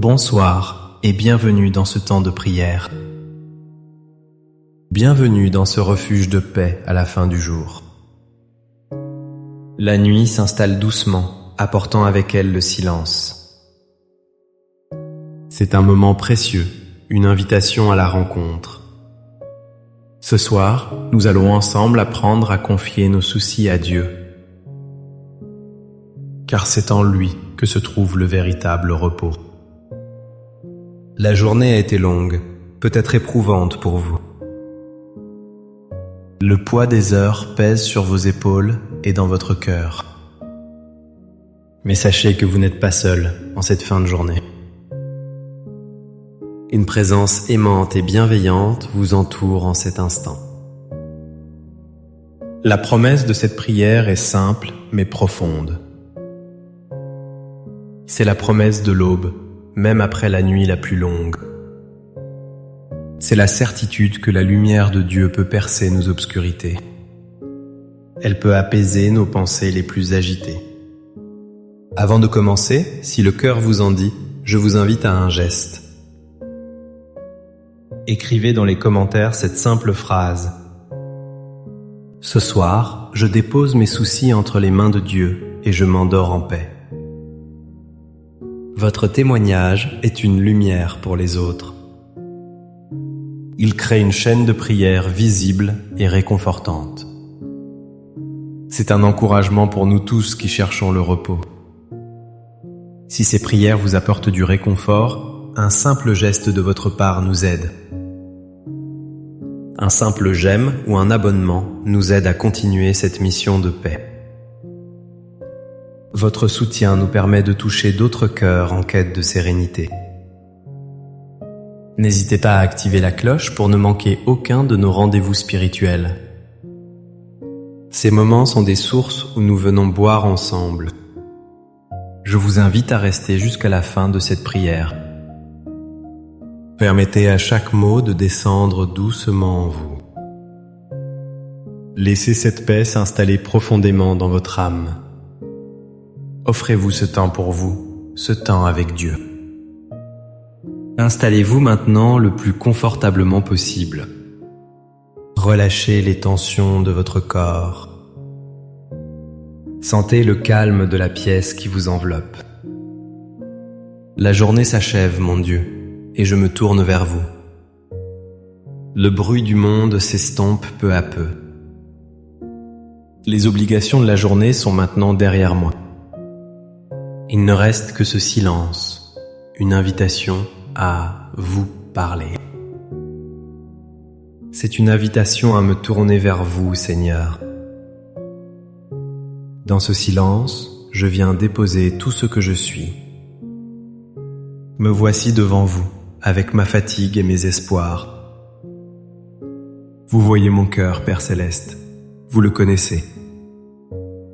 Bonsoir et bienvenue dans ce temps de prière. Bienvenue dans ce refuge de paix à la fin du jour. La nuit s'installe doucement, apportant avec elle le silence. C'est un moment précieux, une invitation à la rencontre. Ce soir, nous allons ensemble apprendre à confier nos soucis à Dieu. Car c'est en lui que se trouve le véritable repos. La journée a été longue, peut-être éprouvante pour vous. Le poids des heures pèse sur vos épaules et dans votre cœur. Mais sachez que vous n'êtes pas seul en cette fin de journée. Une présence aimante et bienveillante vous entoure en cet instant. La promesse de cette prière est simple mais profonde. C'est la promesse de l'aube, même après la nuit la plus longue. C'est la certitude que la lumière de Dieu peut percer nos obscurités. Elle peut apaiser nos pensées les plus agitées. Avant de commencer, si le cœur vous en dit, je vous invite à un geste. Écrivez dans les commentaires cette simple phrase. Ce soir, je dépose mes soucis entre les mains de Dieu et je m'endors en paix. Votre témoignage est une lumière pour les autres. Il crée une chaîne de prière visible et réconfortante. C'est un encouragement pour nous tous qui cherchons le repos. Si ces prières vous apportent du réconfort, un simple geste de votre part nous aide. Un simple j'aime ou un abonnement nous aide à continuer cette mission de paix. Votre soutien nous permet de toucher d'autres cœurs en quête de sérénité. N'hésitez pas à activer la cloche pour ne manquer aucun de nos rendez-vous spirituels. Ces moments sont des sources où nous venons boire ensemble. Je vous invite à rester jusqu'à la fin de cette prière. Permettez à chaque mot de descendre doucement en vous. Laissez cette paix s'installer profondément dans votre âme. Offrez-vous ce temps pour vous, ce temps avec Dieu. Installez-vous maintenant le plus confortablement possible. Relâchez les tensions de votre corps. Sentez le calme de la pièce qui vous enveloppe. La journée s'achève, mon Dieu, et je me tourne vers vous. Le bruit du monde s'estompe peu à peu. Les obligations de la journée sont maintenant derrière moi. Il ne reste que ce silence, une invitation à vous parler. C'est une invitation à me tourner vers vous, Seigneur. Dans ce silence, je viens déposer tout ce que je suis. Me voici devant vous, avec ma fatigue et mes espoirs. Vous voyez mon cœur, Père Céleste, vous le connaissez.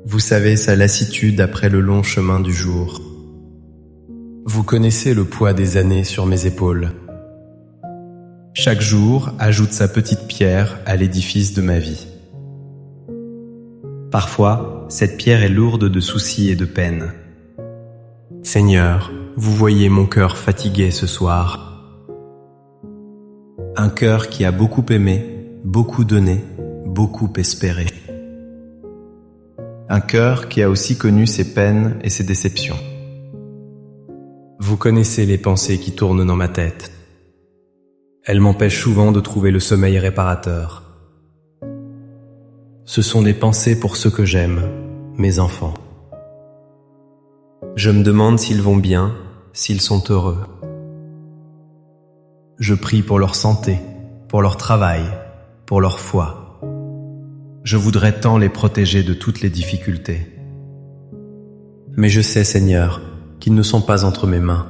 Vous savez sa lassitude après le long chemin du jour. Vous connaissez le poids des années sur mes épaules. Chaque jour ajoute sa petite pierre à l'édifice de ma vie. Parfois, cette pierre est lourde de soucis et de peines. Seigneur, vous voyez mon cœur fatigué ce soir. Un cœur qui a beaucoup aimé, beaucoup donné, beaucoup espéré. Un cœur qui a aussi connu ses peines et ses déceptions. Vous connaissez les pensées qui tournent dans ma tête. Elles m'empêchent souvent de trouver le sommeil réparateur. Ce sont des pensées pour ceux que j'aime, mes enfants. Je me demande s'ils vont bien, s'ils sont heureux. Je prie pour leur santé, pour leur travail, pour leur foi. Je voudrais tant les protéger de toutes les difficultés. Mais je sais, Seigneur, qu'ils ne sont pas entre mes mains.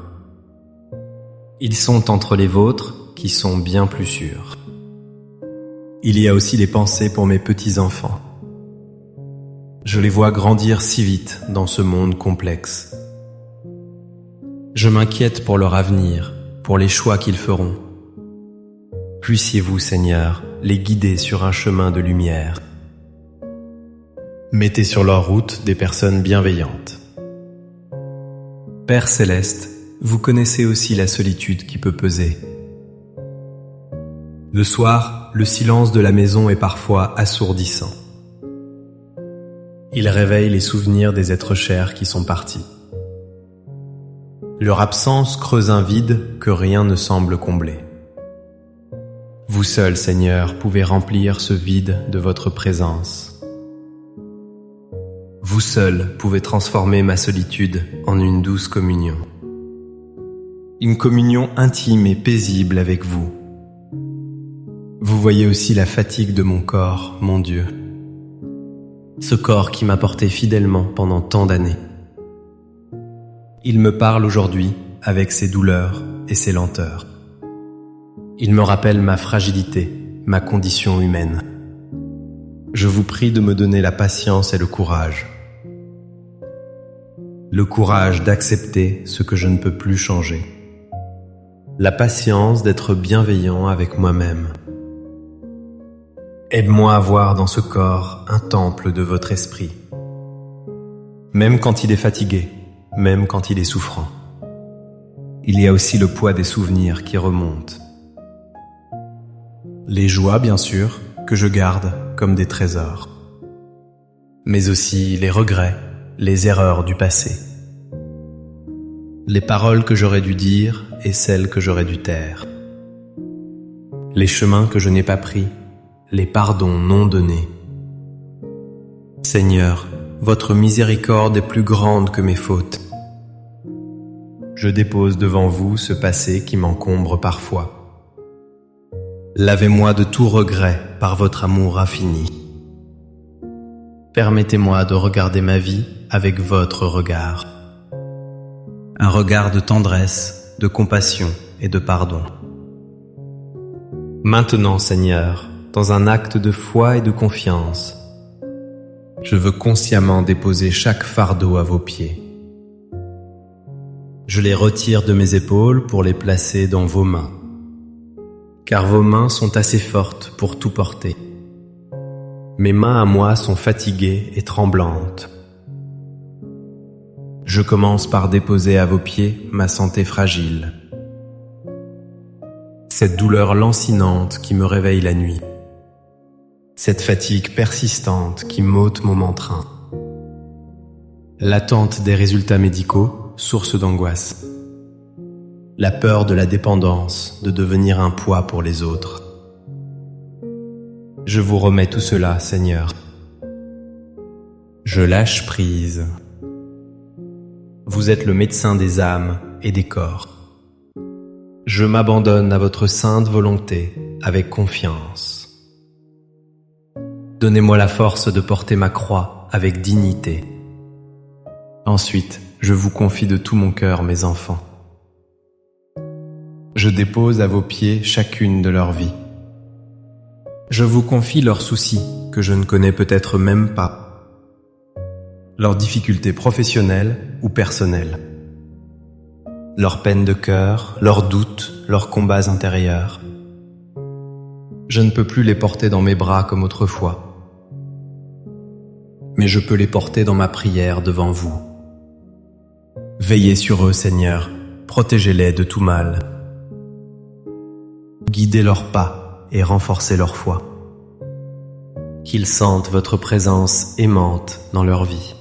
Ils sont entre les vôtres, qui sont bien plus sûrs. Il y a aussi des pensées pour mes petits-enfants. Je les vois grandir si vite dans ce monde complexe. Je m'inquiète pour leur avenir, pour les choix qu'ils feront. Puissiez-vous, Seigneur, les guider sur un chemin de lumière. Mettez sur leur route des personnes bienveillantes. Père Céleste, vous connaissez aussi la solitude qui peut peser. Le soir, le silence de la maison est parfois assourdissant. Il réveille les souvenirs des êtres chers qui sont partis. Leur absence creuse un vide que rien ne semble combler. Vous seul, Seigneur, pouvez remplir ce vide de votre présence. Vous seul pouvez transformer ma solitude en une douce communion. Une communion intime et paisible avec vous. Vous voyez aussi la fatigue de mon corps, mon Dieu. Ce corps qui m'a porté fidèlement pendant tant d'années. Il me parle aujourd'hui avec ses douleurs et ses lenteurs. Il me rappelle ma fragilité, ma condition humaine. Je vous prie de me donner la patience et le courage. Le courage d'accepter ce que je ne peux plus changer. La patience d'être bienveillant avec moi-même. Aide-moi à voir dans ce corps un temple de votre esprit. Même quand il est fatigué, même quand il est souffrant. Il y a aussi le poids des souvenirs qui remontent. Les joies, bien sûr, que je garde comme des trésors. Mais aussi les regrets, les erreurs du passé. Les paroles que j'aurais dû dire et celles que j'aurais dû taire. Les chemins que je n'ai pas pris, les pardons non donnés. Seigneur, votre miséricorde est plus grande que mes fautes. Je dépose devant vous ce passé qui m'encombre parfois. Lavez-moi de tout regret par votre amour infini. Permettez-moi de regarder ma vie avec votre regard. Un regard de tendresse, de compassion et de pardon. Maintenant, Seigneur, dans un acte de foi et de confiance, je veux consciemment déposer chaque fardeau à vos pieds. Je les retire de mes épaules pour les placer dans vos mains, car vos mains sont assez fortes pour tout porter. Mes mains à moi sont fatiguées et tremblantes. Je commence par déposer à vos pieds ma santé fragile, cette douleur lancinante qui me réveille la nuit, cette fatigue persistante qui m'ôte mon entrain, l'attente des résultats médicaux, source d'angoisse, la peur de la dépendance, de devenir un poids pour les autres. Je vous remets tout cela, Seigneur. Je lâche prise. Vous êtes le médecin des âmes et des corps. Je m'abandonne à votre sainte volonté avec confiance. Donnez-moi la force de porter ma croix avec dignité. Ensuite, je vous confie de tout mon cœur mes enfants. Je dépose à vos pieds chacune de leurs vies. Je vous confie leurs soucis que je ne connais peut-être même pas, leurs difficultés professionnelles ou personnelles, leurs peines de cœur, leurs doutes, leurs combats intérieurs. Je ne peux plus les porter dans mes bras comme autrefois, mais je peux les porter dans ma prière devant vous. Veillez sur eux, Seigneur, protégez-les de tout mal. Guidez leurs pas et renforcez leur foi. Qu'ils sentent votre présence aimante dans leur vie.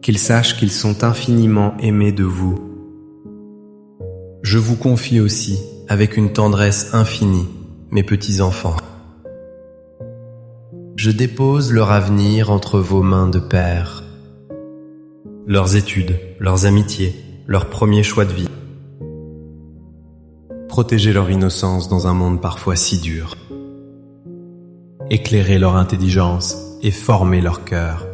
Qu'ils sachent qu'ils sont infiniment aimés de vous. Je vous confie aussi, avec une tendresse infinie, mes petits-enfants. Je dépose leur avenir entre vos mains de père. Leurs études, leurs amitiés, leurs premiers choix de vie. Protégez leur innocence dans un monde parfois si dur. Éclairez leur intelligence et formez leur cœur.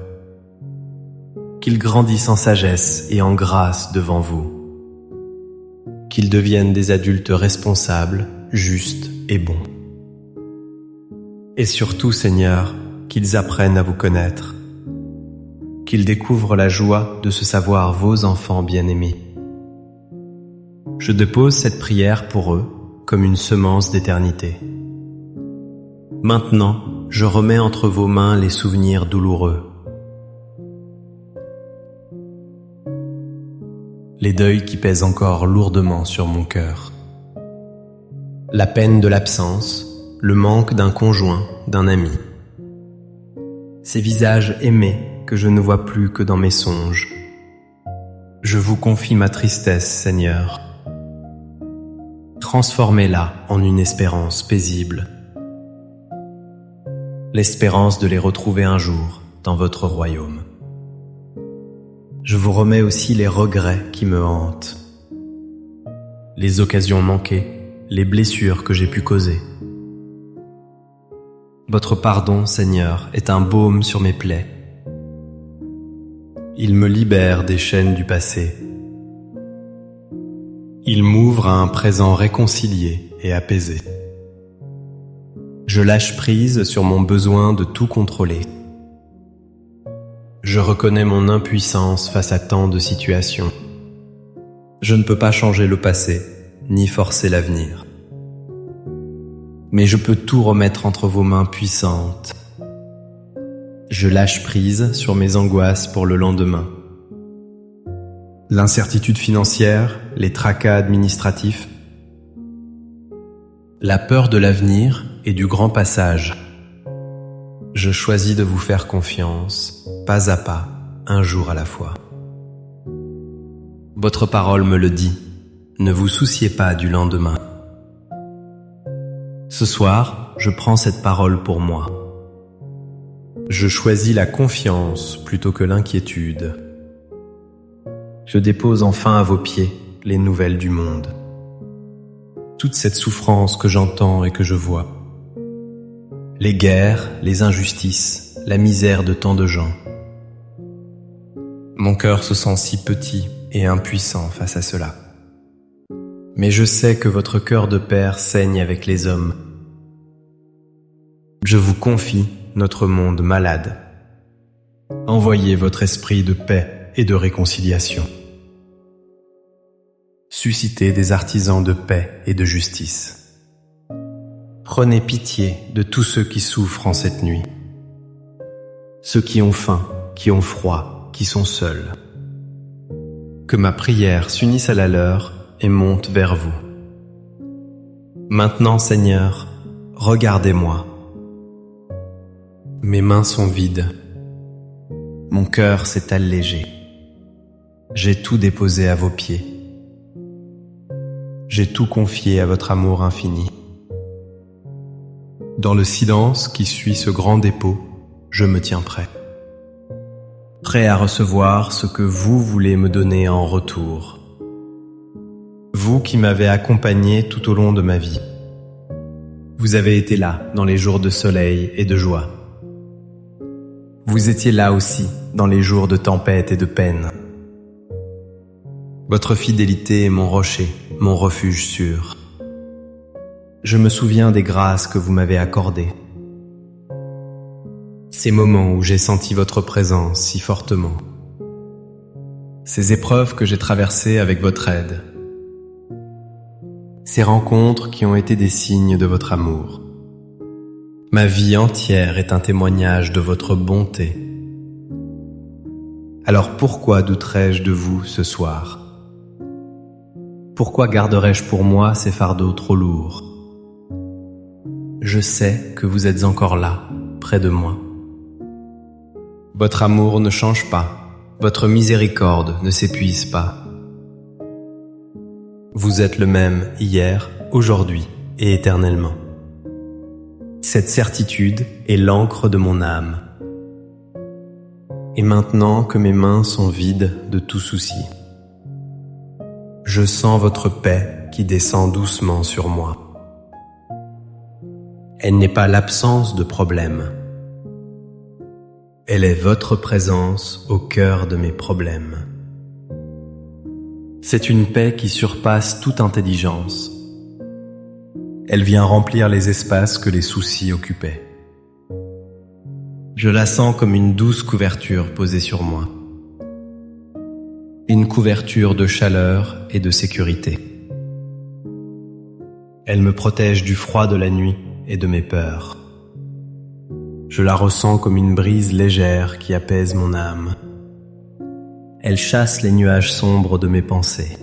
Qu'ils grandissent en sagesse et en grâce devant vous. Qu'ils deviennent des adultes responsables, justes et bons. Et surtout, Seigneur, qu'ils apprennent à vous connaître. Qu'ils découvrent la joie de se savoir vos enfants bien-aimés. Je dépose cette prière pour eux comme une semence d'éternité. Maintenant, je remets entre vos mains les souvenirs douloureux. les deuils qui pèsent encore lourdement sur mon cœur. La peine de l'absence, le manque d'un conjoint, d'un ami. Ces visages aimés que je ne vois plus que dans mes songes. Je vous confie ma tristesse, Seigneur. Transformez-la en une espérance paisible. L'espérance de les retrouver un jour dans votre royaume. Je vous remets aussi les regrets qui me hantent, les occasions manquées, les blessures que j'ai pu causer. Votre pardon, Seigneur, est un baume sur mes plaies. Il me libère des chaînes du passé. Il m'ouvre à un présent réconcilié et apaisé. Je lâche prise sur mon besoin de tout contrôler. Je reconnais mon impuissance face à tant de situations. Je ne peux pas changer le passé, ni forcer l'avenir. Mais je peux tout remettre entre vos mains puissantes. Je lâche prise sur mes angoisses pour le lendemain. L'incertitude financière, les tracas administratifs, la peur de l'avenir et du grand passage. Je choisis de vous faire confiance, pas à pas, un jour à la fois. Votre parole me le dit, ne vous souciez pas du lendemain. Ce soir, je prends cette parole pour moi. Je choisis la confiance plutôt que l'inquiétude. Je dépose enfin à vos pieds les nouvelles du monde. Toute cette souffrance que j'entends et que je vois. Les guerres, les injustices, la misère de tant de gens. Mon cœur se sent si petit et impuissant face à cela. Mais je sais que votre cœur de père saigne avec les hommes. Je vous confie notre monde malade. Envoyez votre esprit de paix et de réconciliation. Suscitez des artisans de paix et de justice. Prenez pitié de tous ceux qui souffrent en cette nuit. Ceux qui ont faim, qui ont froid, qui sont seuls. Que ma prière s'unisse à la leur et monte vers vous. Maintenant, Seigneur, regardez-moi. Mes mains sont vides. Mon cœur s'est allégé. J'ai tout déposé à vos pieds. J'ai tout confié à votre amour infini. Dans le silence qui suit ce grand dépôt, je me tiens prêt. Prêt à recevoir ce que vous voulez me donner en retour. Vous qui m'avez accompagné tout au long de ma vie. Vous avez été là dans les jours de soleil et de joie. Vous étiez là aussi dans les jours de tempête et de peine. Votre fidélité est mon rocher, mon refuge sûr. Je me souviens des grâces que vous m'avez accordées. Ces moments où j'ai senti votre présence si fortement. Ces épreuves que j'ai traversées avec votre aide. Ces rencontres qui ont été des signes de votre amour. Ma vie entière est un témoignage de votre bonté. Alors pourquoi douterais-je de vous ce soir? Pourquoi garderais-je pour moi ces fardeaux trop lourds? Je sais que vous êtes encore là, près de moi. Votre amour ne change pas, votre miséricorde ne s'épuise pas. Vous êtes le même hier, aujourd'hui et éternellement. Cette certitude est l'encre de mon âme. Et maintenant que mes mains sont vides de tout souci, je sens votre paix qui descend doucement sur moi. Elle n'est pas l'absence de problèmes. Elle est votre présence au cœur de mes problèmes. C'est une paix qui surpasse toute intelligence. Elle vient remplir les espaces que les soucis occupaient. Je la sens comme une douce couverture posée sur moi. Une couverture de chaleur et de sécurité. Elle me protège du froid de la nuit et de mes peurs. Je la ressens comme une brise légère qui apaise mon âme. Elle chasse les nuages sombres de mes pensées.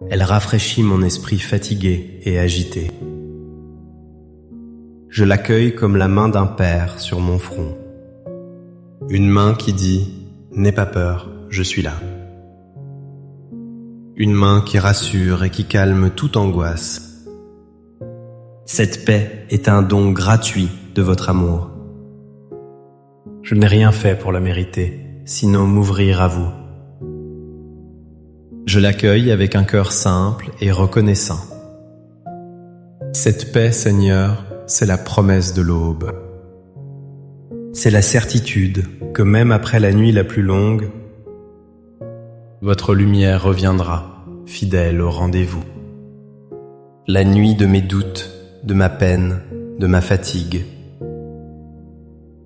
Elle rafraîchit mon esprit fatigué et agité. Je l'accueille comme la main d'un père sur mon front. Une main qui dit « N'aie pas peur, je suis là ». Une main qui rassure et qui calme toute angoisse. Cette paix est un don gratuit de votre amour. Je n'ai rien fait pour la mériter, sinon m'ouvrir à vous. Je l'accueille avec un cœur simple et reconnaissant. Cette paix, Seigneur, c'est la promesse de l'aube. C'est la certitude que même après la nuit la plus longue, votre lumière reviendra, fidèle au rendez-vous. La nuit de mes doutes, de ma peine, de ma fatigue,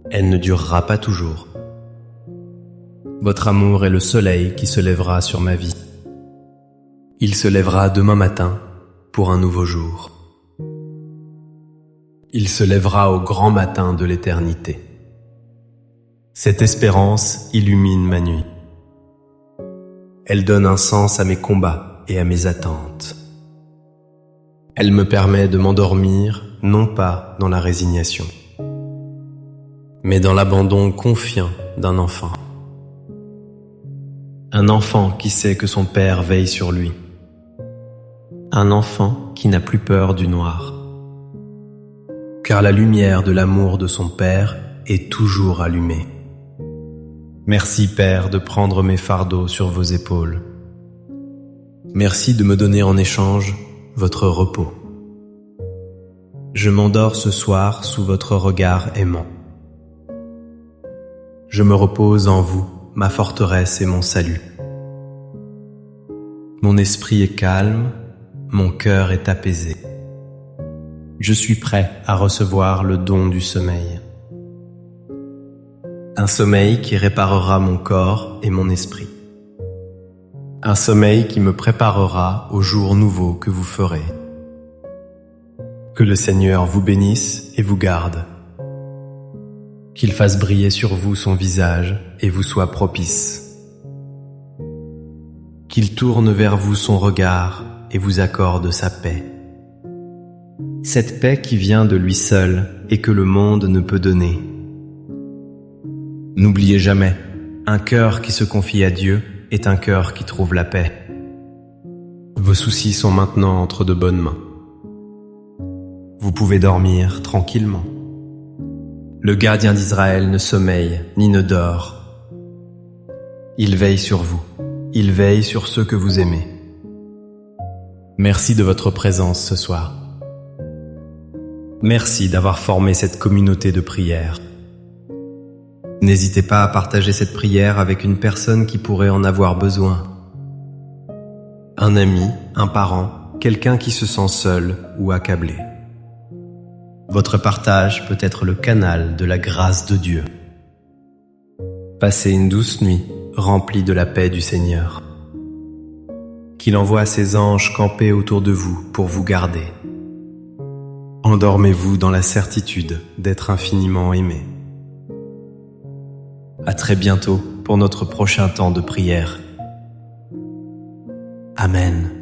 elle ne durera pas toujours. Votre amour est le soleil qui se lèvera sur ma vie. Il se lèvera demain matin pour un nouveau jour. Il se lèvera au grand matin de l'éternité. Cette espérance illumine ma nuit. Elle donne un sens à mes combats et à mes attentes. Elle me permet de m'endormir, non pas dans la résignation, mais dans l'abandon confiant d'un enfant. Un enfant qui sait que son père veille sur lui. Un enfant qui n'a plus peur du noir. Car la lumière de l'amour de son père est toujours allumée. Merci, Père, de prendre mes fardeaux sur vos épaules. Merci de me donner en échange votre repos. Je m'endors ce soir sous votre regard aimant. Je me repose en vous, ma forteresse et mon salut. Mon esprit est calme, mon cœur est apaisé. Je suis prêt à recevoir le don du sommeil. Un sommeil qui réparera mon corps et mon esprit. Un sommeil qui me préparera au jour nouveau que vous ferez. Que le Seigneur vous bénisse et vous garde. Qu'il fasse briller sur vous son visage et vous soit propice. Qu'il tourne vers vous son regard et vous accorde sa paix. Cette paix qui vient de lui seul et que le monde ne peut donner. N'oubliez jamais, un cœur qui se confie à Dieu est un cœur qui trouve la paix. Vos soucis sont maintenant entre de bonnes mains. Vous pouvez dormir tranquillement. Le gardien d'Israël ne sommeille ni ne dort. Il veille sur vous. Il veille sur ceux que vous aimez. Merci de votre présence ce soir. Merci d'avoir formé cette communauté de prière. N'hésitez pas à partager cette prière avec une personne qui pourrait en avoir besoin. Un ami, un parent, quelqu'un qui se sent seul ou accablé. Votre partage peut être le canal de la grâce de Dieu. Passez une douce nuit remplie de la paix du Seigneur. Qu'il envoie ses anges camper autour de vous pour vous garder. Endormez-vous dans la certitude d'être infiniment aimé. À très bientôt pour notre prochain temps de prière. Amen.